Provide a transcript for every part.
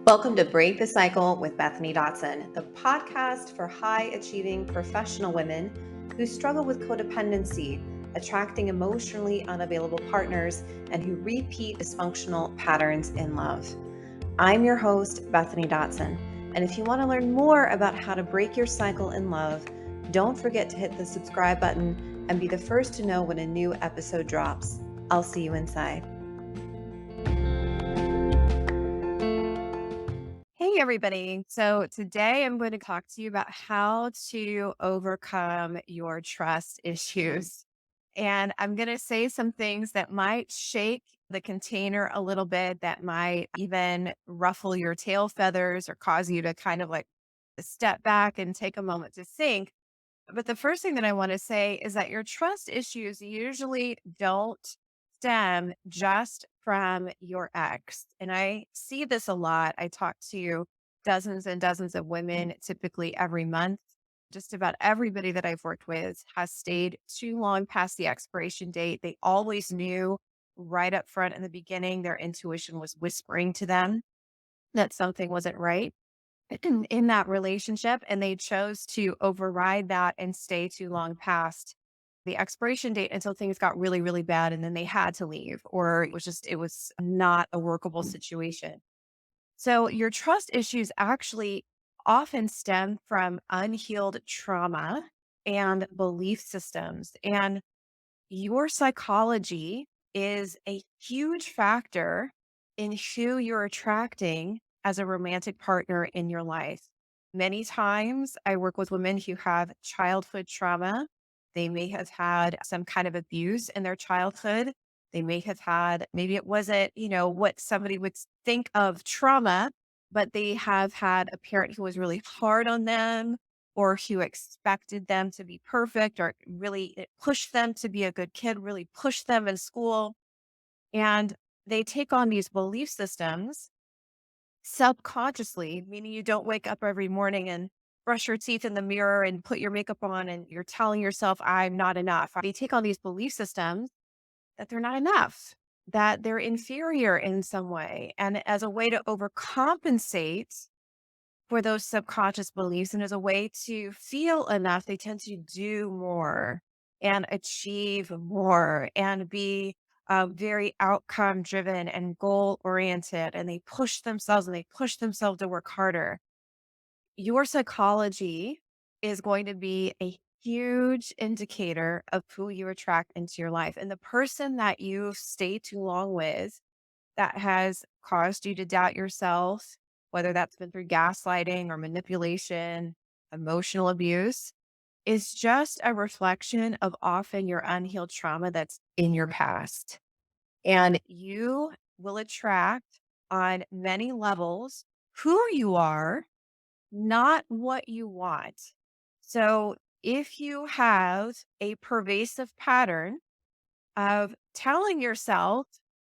Welcome to Break the Cycle with Bethany Dotson, the podcast for high achieving professional women who struggle with codependency, attracting emotionally unavailable partners, and who repeat dysfunctional patterns in love. I'm your host, Bethany Dotson, and if you want to learn more about how to break your cycle in love, don't forget to hit the subscribe button and be the first to know when a new episode drops. I'll see you inside. Hey, everybody. So, today I'm going to talk to you about how to overcome your trust issues. And I'm going to say some things that might shake the container a little bit, that might even ruffle your tail feathers or cause you to kind of like step back and take a moment to think. But the first thing that I want to say is that your trust issues usually don't stem just from your ex. And I see this a lot. I talk to dozens and dozens of women typically every month. Just about everybody that I've worked with has stayed too long past the expiration date. They always knew right up front in the beginning, their intuition was whispering to them that something wasn't right in that relationship, and they chose to override that and stay too long past the expiration date until things got really, really bad, and then they had to leave, or it was not a workable situation. So your trust issues actually often stem from unhealed trauma and belief systems, and your psychology is a huge factor in who you're attracting as a romantic partner in your life. Many times I work with women who have childhood trauma. They may have had some kind of abuse in their childhood. They may have had, maybe it wasn't, what somebody would think of trauma, but they have had a parent who was really hard on them, or who expected them to be perfect, or really it pushed them to be a good kid, really pushed them in school. And they take on these belief systems subconsciously, meaning you don't wake up every morning and brush your teeth in the mirror and put your makeup on and you're telling yourself, I'm not enough. They take on these belief systems that they're not enough, that they're inferior in some way. And as a way to overcompensate for those subconscious beliefs, and as a way to feel enough, they tend to do more and achieve more and be very outcome driven and goal oriented. And they push themselves to work harder. Your psychology is going to be a huge indicator of who you attract into your life. And the person that you stay too long with that has caused you to doubt yourself, whether that's been through gaslighting or manipulation, emotional abuse, is just a reflection of often your unhealed trauma that's in your past. And you will attract on many levels who you are, not what you want. So if you have a pervasive pattern of telling yourself,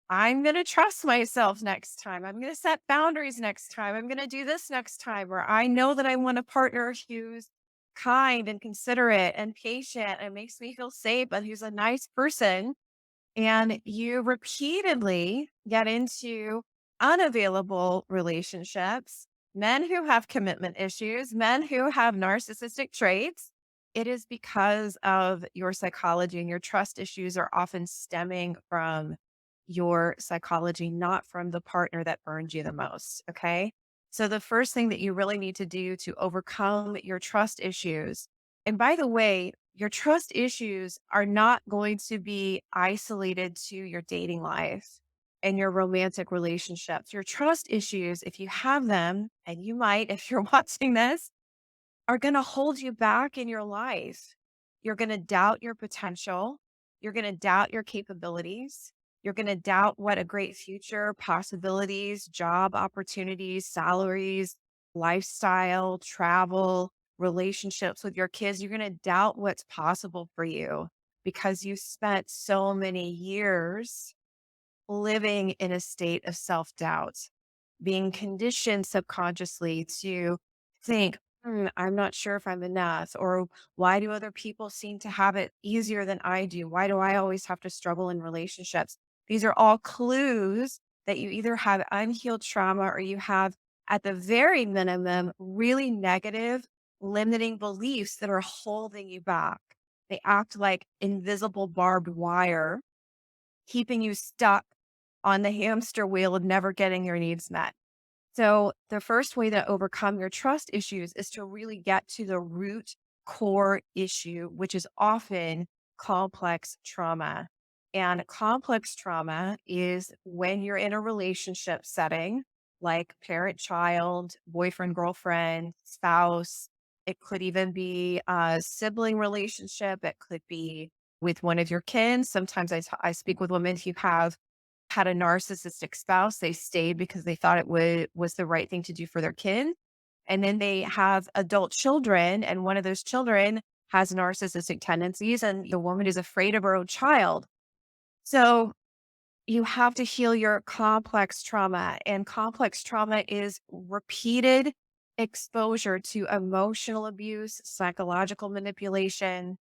I'm going to trust myself next time. I'm going to set boundaries next time. I'm going to do this next time. Or I know that I want a partner who's kind and considerate and patient and makes me feel safe, but who's a nice person. And you repeatedly get into unavailable relationships, men who have commitment issues, men who have narcissistic traits. It is because of your psychology, and your trust issues are often stemming from your psychology, not from the partner that burned you the most. Okay. So, the first thing that you really need to do to overcome your trust issues, and by the way, your trust issues are not going to be isolated to your dating life and your romantic relationships. Your trust issues, if you have them, and you might if you're watching this, are going to hold you back in your life. You're going to doubt your potential. You're going to doubt your capabilities. You're going to doubt what a great future, possibilities, job opportunities, salaries, lifestyle, travel, relationships with your kids. You're going to doubt what's possible for you because you spent so many years living in a state of self doubt, being conditioned subconsciously to think, I'm not sure if I'm enough, or why do other people seem to have it easier than I do? Why do I always have to struggle in relationships? These are all clues that you either have unhealed trauma or you have at the very minimum, really negative, limiting beliefs that are holding you back. They act like invisible barbed wire, keeping you stuck on the hamster wheel of never getting your needs met. So, the first way to overcome your trust issues is to really get to the root core issue, which is often complex trauma. And complex trauma is when you're in a relationship setting, like parent child, boyfriend, girlfriend, spouse. It could even be a sibling relationship. It could be with one of your kin. Sometimes I speak with women who have had a narcissistic spouse. They stayed because they thought was the right thing to do for their kid. And then they have adult children, and one of those children has narcissistic tendencies, and the woman is afraid of her own child. So you have to heal your complex trauma, and complex trauma is repeated exposure to emotional abuse, psychological manipulation,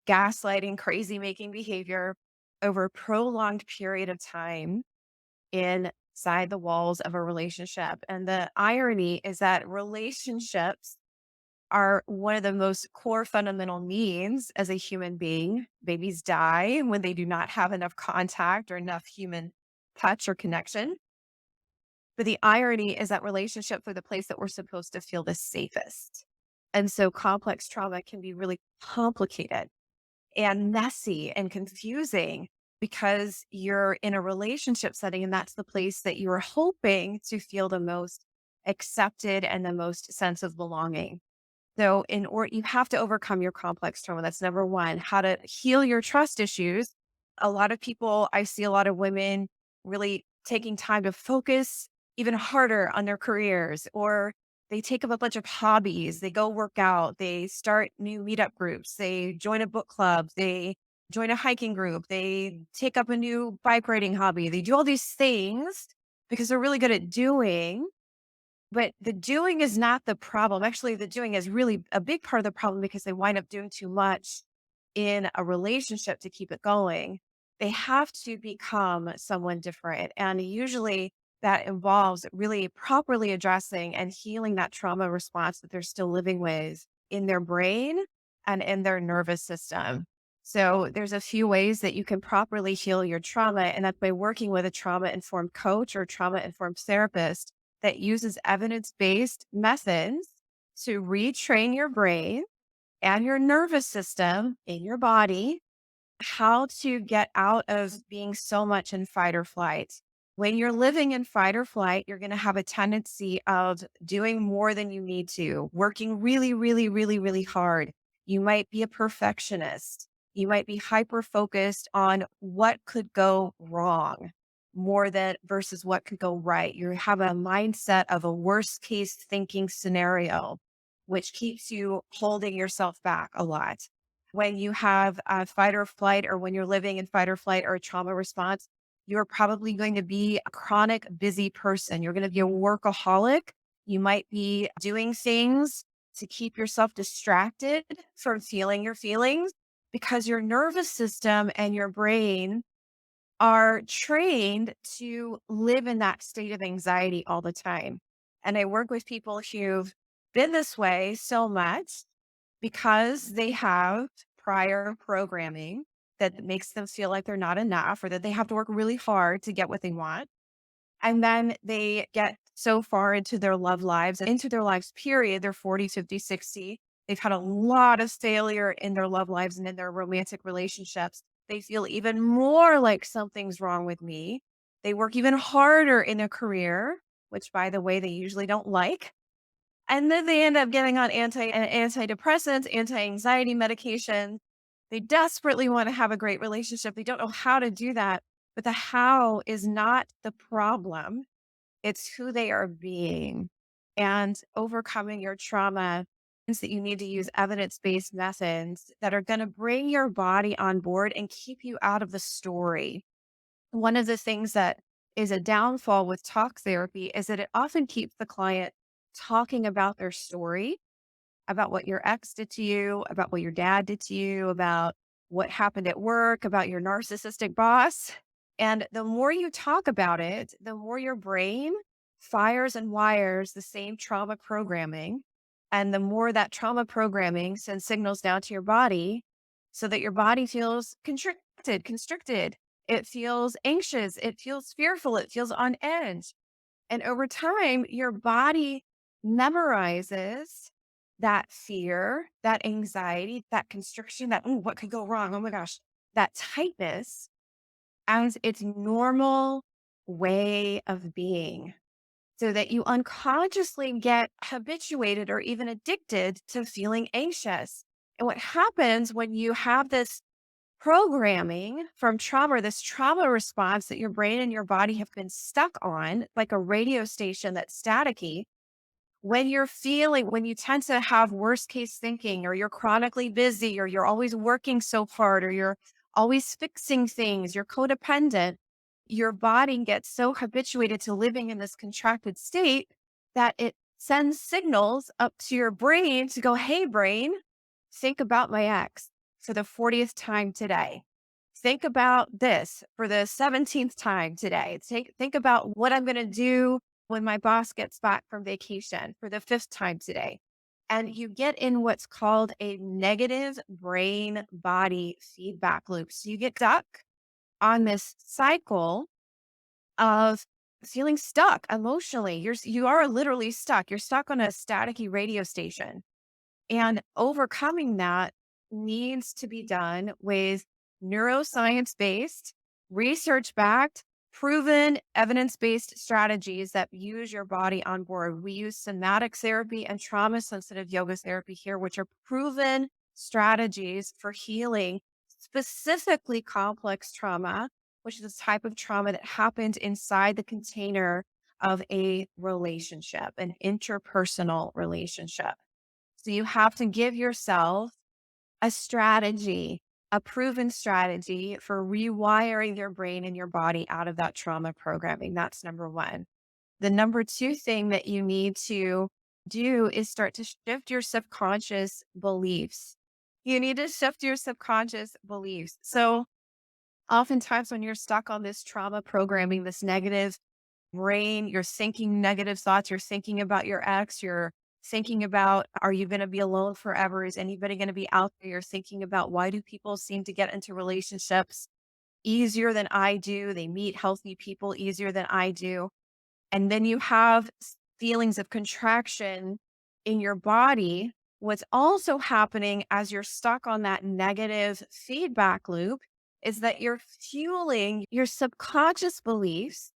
gaslighting, crazy making behavior over a prolonged period of time inside the walls of a relationship. And the irony is that relationships are one of the most core fundamental needs as a human being. Babies die when they do not have enough contact or enough human touch or connection. But the irony is that relationships are the place that we're supposed to feel the safest. And so complex trauma can be really complicated and messy and confusing because you're in a relationship setting and that's the place that you're hoping to feel the most accepted and the most sense of belonging. So in order you have to overcome your complex trauma. That's number one. How to heal your trust issues. A lot of people, I see a lot of women really taking time to focus even harder on their careers, or they take up a bunch of hobbies. They go work out, they start new meetup groups, they join a book club, they join a hiking group, they take up a new bike riding hobby. They do all these things because they're really good at doing, but the doing is not the problem. Actually, the doing is really a big part of the problem because they wind up doing too much in a relationship to keep it going. They have to become someone different. And usually that involves really properly addressing and healing that trauma response that they're still living with in their brain and in their nervous system. So there's a few ways that you can properly heal your trauma, and that's by working with a trauma informed coach or trauma informed therapist that uses evidence based methods to retrain your brain and your nervous system in your body how to get out of being so much in fight or flight. When you're living in fight or flight, you're going to have a tendency of doing more than you need to, working really, really, really, really hard. You might be a perfectionist. You might be hyper focused on what could go wrong more than versus what could go right. You have a mindset of a worst case thinking scenario, which keeps you holding yourself back a lot. When you have a fight or flight, or when you're living in fight or flight or a trauma response, you're probably going to be a chronic busy person. You're going to be a workaholic. You might be doing things to keep yourself distracted from feeling your feelings because your nervous system and your brain are trained to live in that state of anxiety all the time. And I work with people who've been this way so much because they have prior programming that makes them feel like they're not enough or that they have to work really hard to get what they want. And then they get so far into their love lives and into their lives, period. They're 40, 50, 60. They've had a lot of failure in their love lives and in their romantic relationships. They feel even more like something's wrong with me. They work even harder in their career, which, by the way, they usually don't like, and then they end up getting on antidepressants, anti-anxiety medication. They desperately want to have a great relationship. They don't know how to do that. But the how is not the problem. It's who they are being. And overcoming your trauma means that you need to use evidence-based methods that are going to bring your body on board and keep you out of the story. One of the things that is a downfall with talk therapy is that it often keeps the client talking about their story, about what your ex did to you, about what your dad did to you, about what happened at work, about your narcissistic boss. And the more you talk about it, the more your brain fires and wires the same trauma programming. And the more that trauma programming sends signals down to your body so that your body feels constricted, it feels anxious, it feels fearful, it feels on edge. And over time, your body memorizes that fear, that anxiety, that constriction, that, oh, what could go wrong? Oh my gosh, that tightness as its normal way of being so that you unconsciously get habituated or even addicted to feeling anxious. And what happens when you have this programming from trauma, or this trauma response that your brain and your body have been stuck on, like a radio station that's staticky, when you tend to have worst case thinking, or you're chronically busy, or you're always working so hard, or you're always fixing things, you're codependent, your body gets so habituated to living in this contracted state that it sends signals up to your brain to go, hey, brain, think about my ex for the 40th time today. Think about this for the 17th time today. Think about what I'm going to do when my boss gets back from vacation for the fifth time today. And you get in what's called a negative brain body feedback loop. So you get stuck on this cycle of feeling stuck emotionally. You are literally stuck. You're stuck on a staticky radio station. And overcoming that needs to be done with neuroscience based, research backed, proven, evidence based strategies that use your body on board. We use somatic therapy and trauma sensitive yoga therapy here, which are proven strategies for healing specifically complex trauma, which is a type of trauma that happens inside the container of a relationship, an interpersonal relationship. So you have to give yourself a strategy, a proven strategy for rewiring your brain and your body out of that trauma programming. That's number one. The number two thing that you need to do is start to shift your subconscious beliefs. You need to shift your subconscious beliefs. So, oftentimes, when you're stuck on this trauma programming, this negative brain, you're thinking negative thoughts, you're thinking about your ex, you're thinking about, are you going to be alone forever? Is anybody going to be out there? You're thinking about, why do people seem to get into relationships easier than I do? They meet healthy people easier than I do. And then you have feelings of contraction in your body. What's also happening as you're stuck on that negative feedback loop is that you're fueling your subconscious beliefs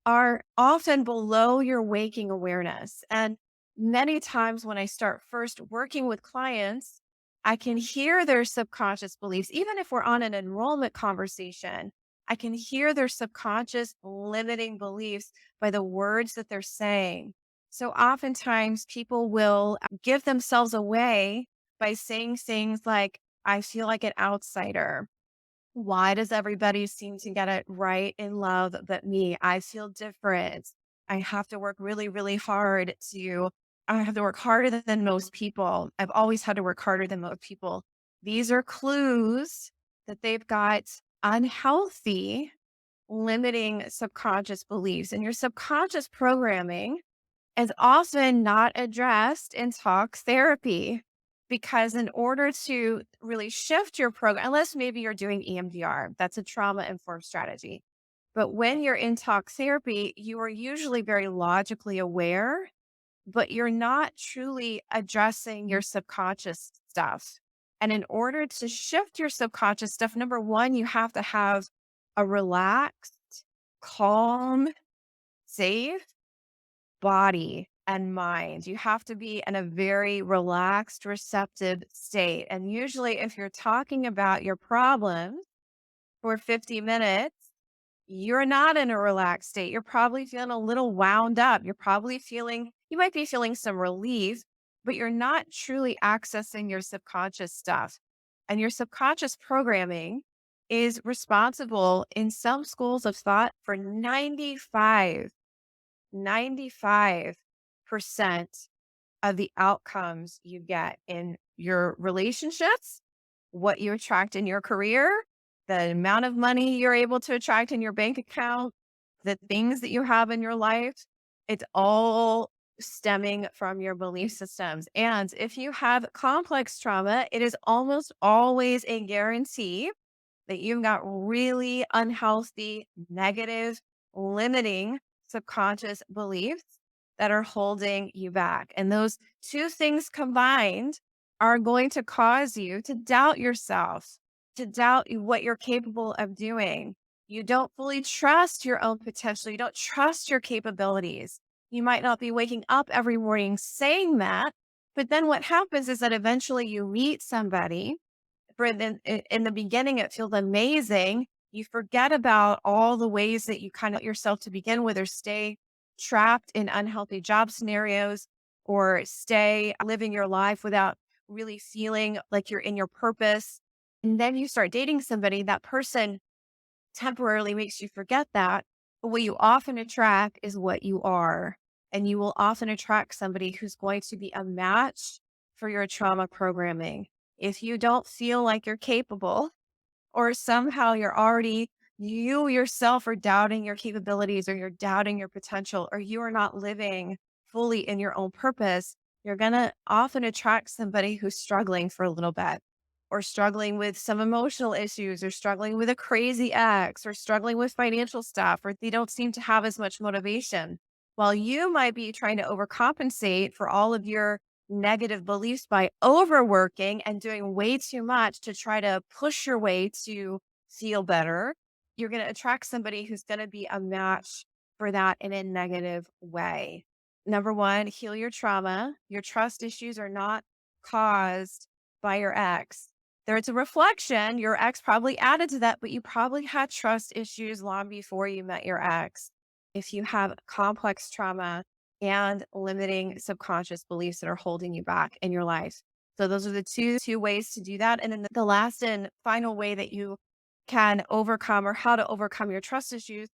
are often below your waking awareness. And many times when I start first working with clients, I can hear their subconscious beliefs. Even if we're on an enrollment conversation, I can hear their subconscious limiting beliefs by the words that they're saying. So oftentimes people will give themselves away by saying things like, I feel like an outsider. Why does everybody seem to get it right in love but me? I feel different. I have to work really, really hard to, I have to work harder than most people. I've always had to work harder than most people. These are clues that they've got unhealthy, limiting subconscious beliefs. And your subconscious programming is often not addressed in talk therapy because in order to really shift your program, unless maybe you're doing EMDR, that's a trauma informed strategy. But when you're in talk therapy, you are usually very logically aware, but you're not truly addressing your subconscious stuff. And in order to shift your subconscious stuff, number one, you have to have a relaxed, calm, safe body and mind. You have to be in a very relaxed, receptive state. And usually, if you're talking about your problems for 50 minutes, you're not in a relaxed state. You're probably feeling a little wound up. You might be feeling some relief, but you're not truly accessing your subconscious stuff. And your subconscious programming is responsible in some schools of thought for 95% of the outcomes you get in your relationships, what you attract in your career, the amount of money you're able to attract in your bank account, the things that you have in your life. It's all stemming from your belief systems. And if you have complex trauma, it is almost always a guarantee that you've got really unhealthy, negative, limiting subconscious beliefs that are holding you back. And those two things combined are going to cause you to doubt yourself, to doubt what you're capable of doing. You don't fully trust your own potential. You don't trust your capabilities. You might not be waking up every morning saying that. But then what happens is that eventually you meet somebody for in the beginning, it feels amazing. You forget about all the ways that you kind of yourself to begin with, or stay trapped in unhealthy job scenarios, or stay living your life without really feeling like you're in your purpose. And then you start dating somebody, that person temporarily makes you forget that. But what you often attract is what you are. And you will often attract somebody who's going to be a match for your trauma programming. If you don't feel like you're capable, or somehow you're already, you yourself are doubting your capabilities, or you're doubting your potential, or you are not living fully in your own purpose, you're going to often attract somebody who's struggling for a little bit, or struggling with some emotional issues, or struggling with a crazy ex, or struggling with financial stuff, or they don't seem to have as much motivation. While you might be trying to overcompensate for all of your negative beliefs by overworking and doing way too much to try to push your way to feel better, you're going to attract somebody who's going to be a match for that in a negative way. Number one, heal your trauma. Your trust issues are not caused by your ex. There's a reflection. Your ex probably added to that, but you probably had trust issues long before you met your ex. If you have complex trauma and limiting subconscious beliefs that are holding you back in your life. So those are the two ways to do that. And then the last and final way that you can overcome, or how to overcome your trust issues,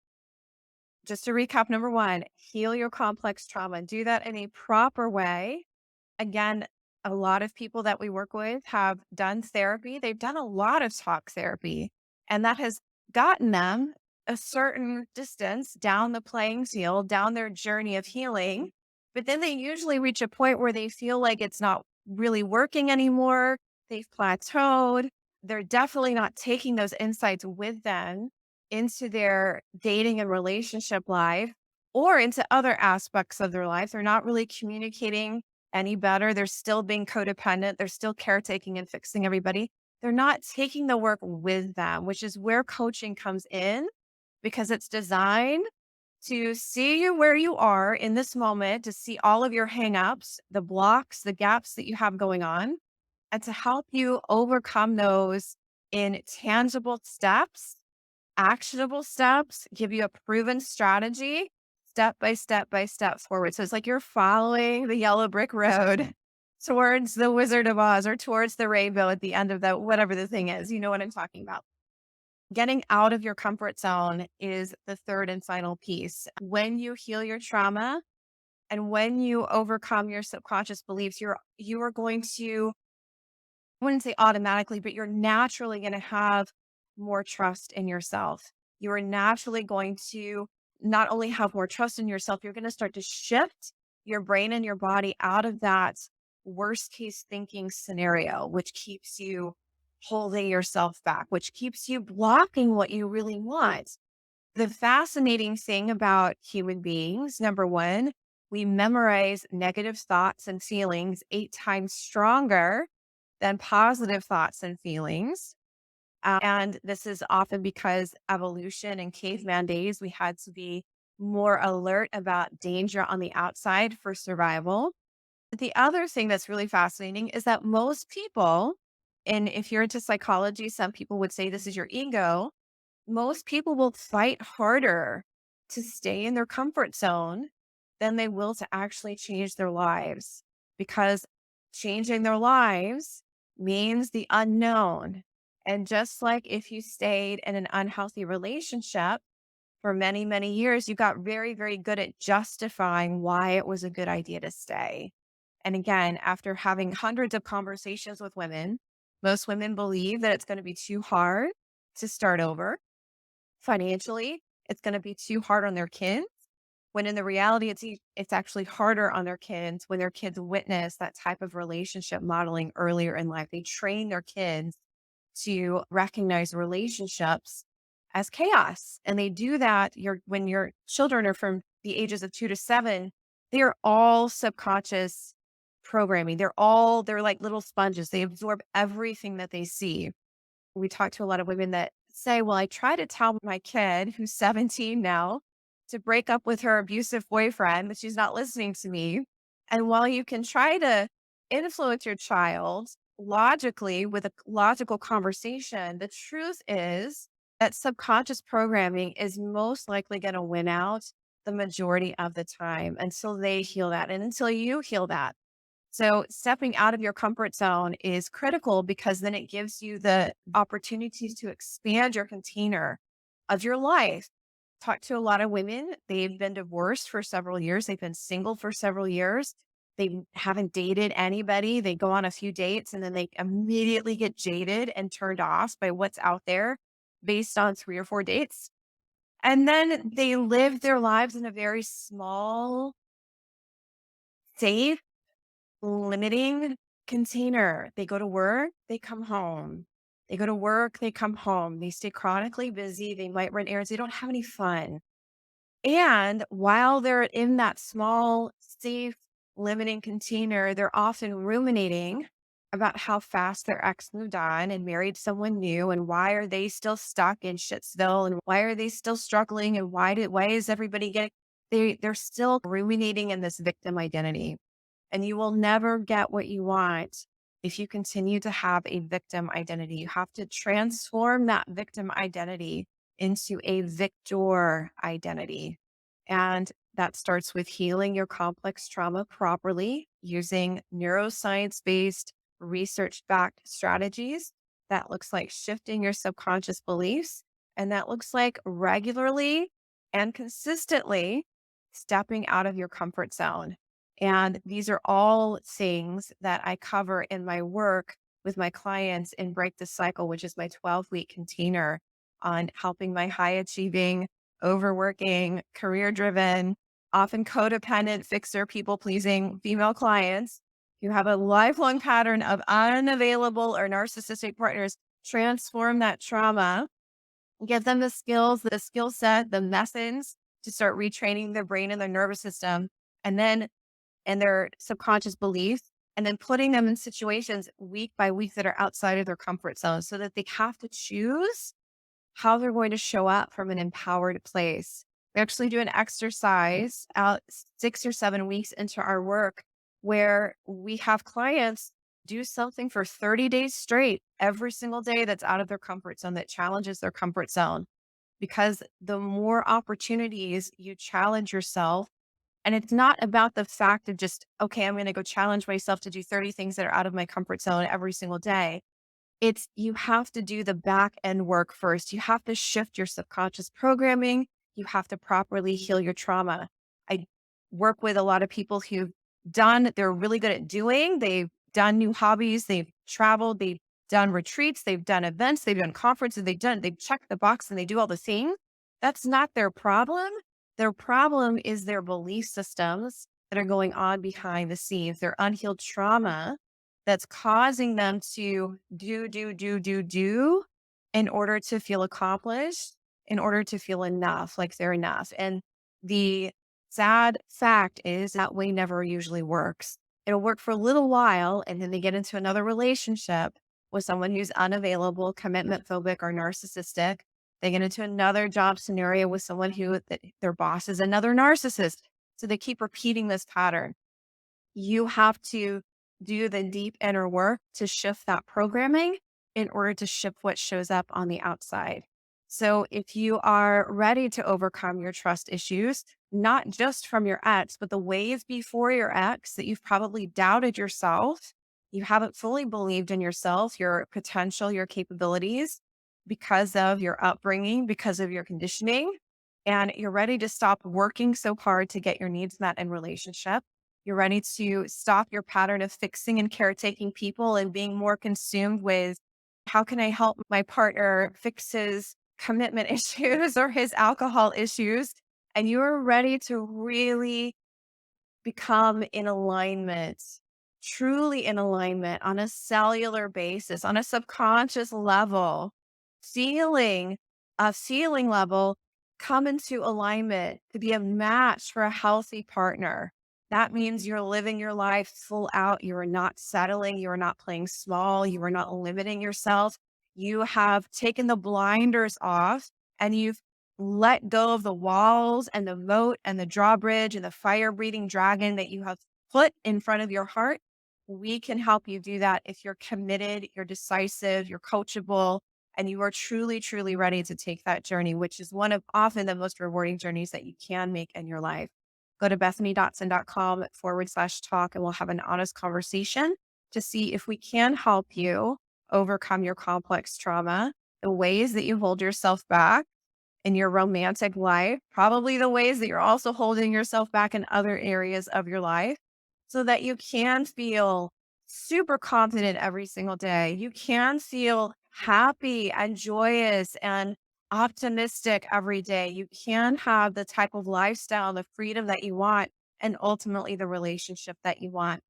just to recap, number one, heal your complex trauma. Do that in a proper way. Again, a lot of people that we work with have done therapy. They've done a lot of talk therapy, and that has gotten them a certain distance down the playing field, down their journey of healing. But then they usually reach a point where they feel like it's not really working anymore. They've plateaued. They're definitely not taking those insights with them into their dating and relationship life, or into other aspects of their life. They're not really communicating any better. They're still being codependent. They're still caretaking and fixing everybody. They're not taking the work with them, which is where coaching comes in, because it's designed to see you where you are in this moment, to see all of your hangups, the blocks, the gaps that you have going on, and to help you overcome those in tangible steps, actionable steps, give you a proven strategy, step by step by step forward. So it's like you're following the yellow brick road towards the Wizard of Oz, or towards the rainbow at the end of that, whatever the thing is. You know what I'm talking about. Getting out of your comfort zone is the third and final piece. When you heal your trauma and when you overcome your subconscious beliefs, you are going to, I wouldn't say automatically, but you're naturally going to have more trust in yourself. You are naturally going to not only have more trust in yourself, you're going to start to shift your brain and your body out of that worst case thinking scenario, which keeps you holding yourself back, which keeps you blocking what you really want. The fascinating thing about human beings, number one, we memorize negative thoughts and feelings 8 times stronger than positive thoughts and feelings. And this is often because evolution in caveman days, we had to be more alert about danger on the outside for survival. The other thing that's really fascinating is that most people, and if you're into psychology, some people would say this is your ego, most people will fight harder to stay in their comfort zone than they will to actually change their lives, because changing their lives means the unknown. And just like if you stayed in an unhealthy relationship for many, many years, you got very, very good at justifying why it was a good idea to stay. And again, after having hundreds of conversations with women, most women believe that it's going to be too hard to start over financially. It's going to be too hard on their kids. when in the reality, it's actually harder on their kids when their kids witness that type of relationship modeling earlier in life. They train their kids to recognize relationships as chaos. And they do that when your children are from the ages of 2 to 7, they are all subconscious programming. They're like little sponges. They absorb everything that they see. We talk to a lot of women that say, well, I try to tell my kid who's 17 now to break up with her abusive boyfriend, but she's not listening to me. And while you can try to influence your child logically with a logical conversation, the truth is that subconscious programming is most likely going to win out the majority of the time until they heal that and until you heal that. So stepping out of your comfort zone is critical because then it gives you the opportunities to expand your container of your life. Talk to a lot of women. They've been divorced for several years. They've been single for several years. They haven't dated anybody. They go on a few dates and then they immediately get jaded and turned off by what's out there based on 3 or 4 dates. And then they live their lives in a very small, safe, limiting container. They go to work, they come home. They go to work, they come home. They stay chronically busy. They might run errands. They don't have any fun. And while they're in that small, safe, limiting container, they're often ruminating about how fast their ex moved on and married someone new and why are they still stuck in Shitsville and why are they still struggling and why is everybody getting they're still ruminating in this victim identity. And you will never get what you want if you continue to have a victim identity. You have to transform that victim identity into a victor identity. And that starts with healing your complex trauma properly using neuroscience based, research backed strategies. That looks like shifting your subconscious beliefs. And that looks like regularly and consistently stepping out of your comfort zone. And these are all things that I cover in my work with my clients in Break the Cycle, which is my 12-week container on helping my high achieving, overworking, career driven, often codependent, fixer, people pleasing female clients who have a lifelong pattern of unavailable or narcissistic partners transform that trauma, give them the skills, the skill set, the methods to start retraining their brain and their nervous system. And then and their subconscious beliefs, and then putting them in situations week by week that are outside of their comfort zone so that they have to choose how they're going to show up from an empowered place. We actually do an exercise out 6 or 7 weeks into our work where we have clients do something for 30 days straight, every single day that's out of their comfort zone, that challenges their comfort zone. Because the more opportunities you challenge yourself, and it's not about the fact of just, okay, I'm going to go challenge myself to do 30 things that are out of my comfort zone every single day. It's you have to do the back end work first. You have to shift your subconscious programming. You have to properly heal your trauma. I work with a lot of people they're really good at doing, they've done new hobbies, they've traveled, they've done retreats, they've done events, they've done conferences, they've checked the box and they do all the things. That's not their problem. Their problem is their belief systems that are going on behind the scenes, their unhealed trauma that's causing them to do in order to feel accomplished, in order to feel enough, like they're enough. And the sad fact is that way never usually works. It'll work for a little while, and then they get into another relationship with someone who's unavailable, commitment phobic, or narcissistic. They get into another job scenario with someone their boss is another narcissist. So they keep repeating this pattern. You have to do the deep inner work to shift that programming in order to shift what shows up on the outside. So if you are ready to overcome your trust issues, not just from your ex, but the ways before your ex that you've probably doubted yourself, you haven't fully believed in yourself, your potential, your capabilities because of your upbringing, because of your conditioning, and you're ready to stop working so hard to get your needs met in relationship. You're ready to stop your pattern of fixing and caretaking people and being more consumed with how can I help my partner fix his commitment issues or his alcohol issues and you're ready to really become in alignment, truly in alignment on a cellular basis, on a subconscious level, feeling a feeling level, come into alignment to be a match for a healthy partner. That means you're living your life full out. You are not settling. You are not playing small. You are not limiting yourself. You have taken the blinders off and you've let go of the walls and the moat and the drawbridge and the fire breathing dragon that you have put in front of your heart. We can help you do that if you're committed, you're decisive, you're coachable, and you are truly, truly ready to take that journey, which is one of often the most rewarding journeys that you can make in your life. Go to bethanydotson.com/talk and we'll have an honest conversation to see if we can help you overcome your complex trauma, the ways that you hold yourself back in your romantic life, probably the ways that you're also holding yourself back in other areas of your life so that you can feel super confident every single day. You can feel happy and joyous and optimistic every day. You can have the type of lifestyle, the freedom that you want, and ultimately the relationship that you want.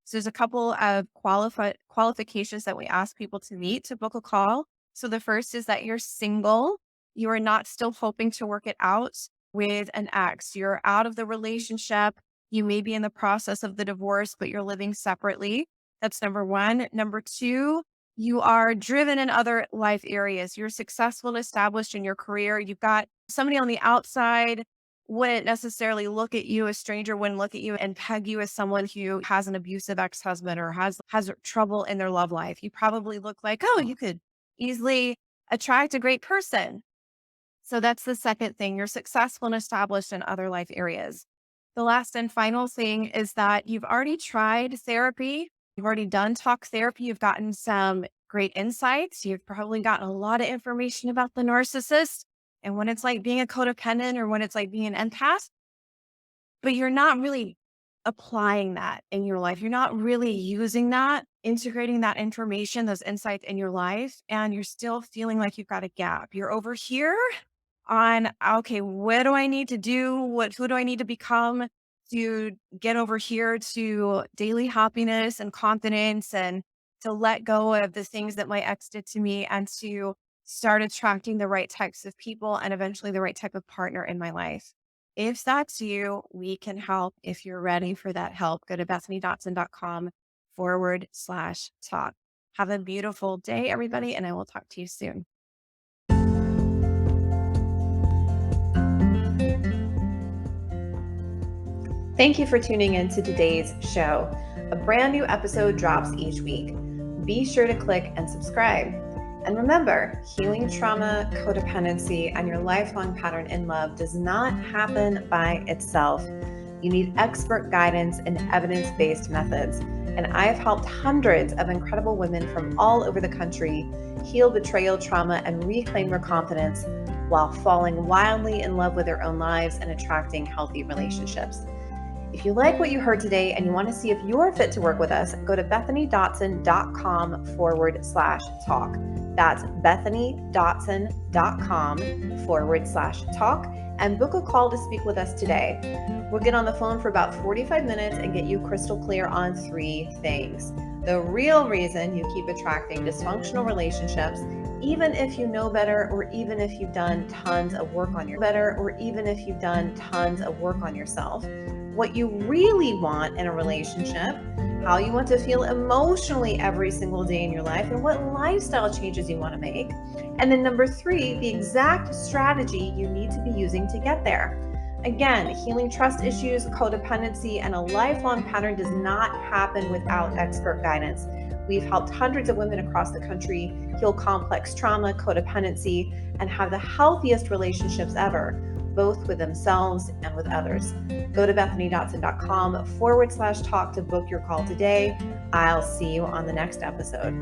So there's a couple of qualifications that we ask people to meet to book a call. So the first is that you're single. You are not still hoping to work it out with an ex. You're out of the relationship. You may be in the process of the divorce, but you're living separately. That's number one. Number two, you are driven in other life areas. You're successful and established in your career. You've got somebody on the outside wouldn't necessarily look at you, a stranger wouldn't look at you and peg you as someone who has an abusive ex-husband or has trouble in their love life. You probably look like, oh, you could easily attract a great person. So that's the second thing. You're successful and established in other life areas. The last and final thing is that you've already tried therapy. You've already done talk therapy. You've gotten some great insights. You've probably gotten a lot of information about the narcissist and when it's like being a codependent or when it's like being an empath, but you're not really applying that in your life. You're not really using that, integrating that information, those insights in your life, and you're still feeling like you've got a gap. You're over here on, okay, what do I need to do? Who do I need to become to get over here to daily happiness and confidence and to let go of the things that my ex did to me and to start attracting the right types of people and eventually the right type of partner in my life. If that's you, we can help. If you're ready for that help, go to bethanydotson.com/talk. Have a beautiful day, everybody, and I will talk to you soon. Thank you for tuning in to today's show. A brand new episode drops each week. Be sure to click and subscribe. And remember, healing trauma, codependency, and your lifelong pattern in love does not happen by itself. You need expert guidance and evidence-based methods. And I've helped hundreds of incredible women from all over the country heal betrayal trauma and reclaim their confidence while falling wildly in love with their own lives and attracting healthy relationships. If you like what you heard today and you want to see if you're fit to work with us, go to bethanydotson.com/talk. That's bethanydotson.com/talk and book a call to speak with us today. We'll get on the phone for about 45 minutes and get you crystal clear on 3 things. The real reason you keep attracting dysfunctional relationships, even if you know better, or even if you've done tons of work on yourself. What you really want in a relationship, how you want to feel emotionally every single day in your life, and what lifestyle changes you want to make. And then number 3, the exact strategy you need to be using to get there. Again, healing trust issues, codependency, and a lifelong pattern does not happen without expert guidance. We've helped hundreds of women across the country heal complex trauma, codependency, and have the healthiest relationships ever, both with themselves and with others. Go to bethanydotson.com/talk to book your call today. I'll see you on the next episode.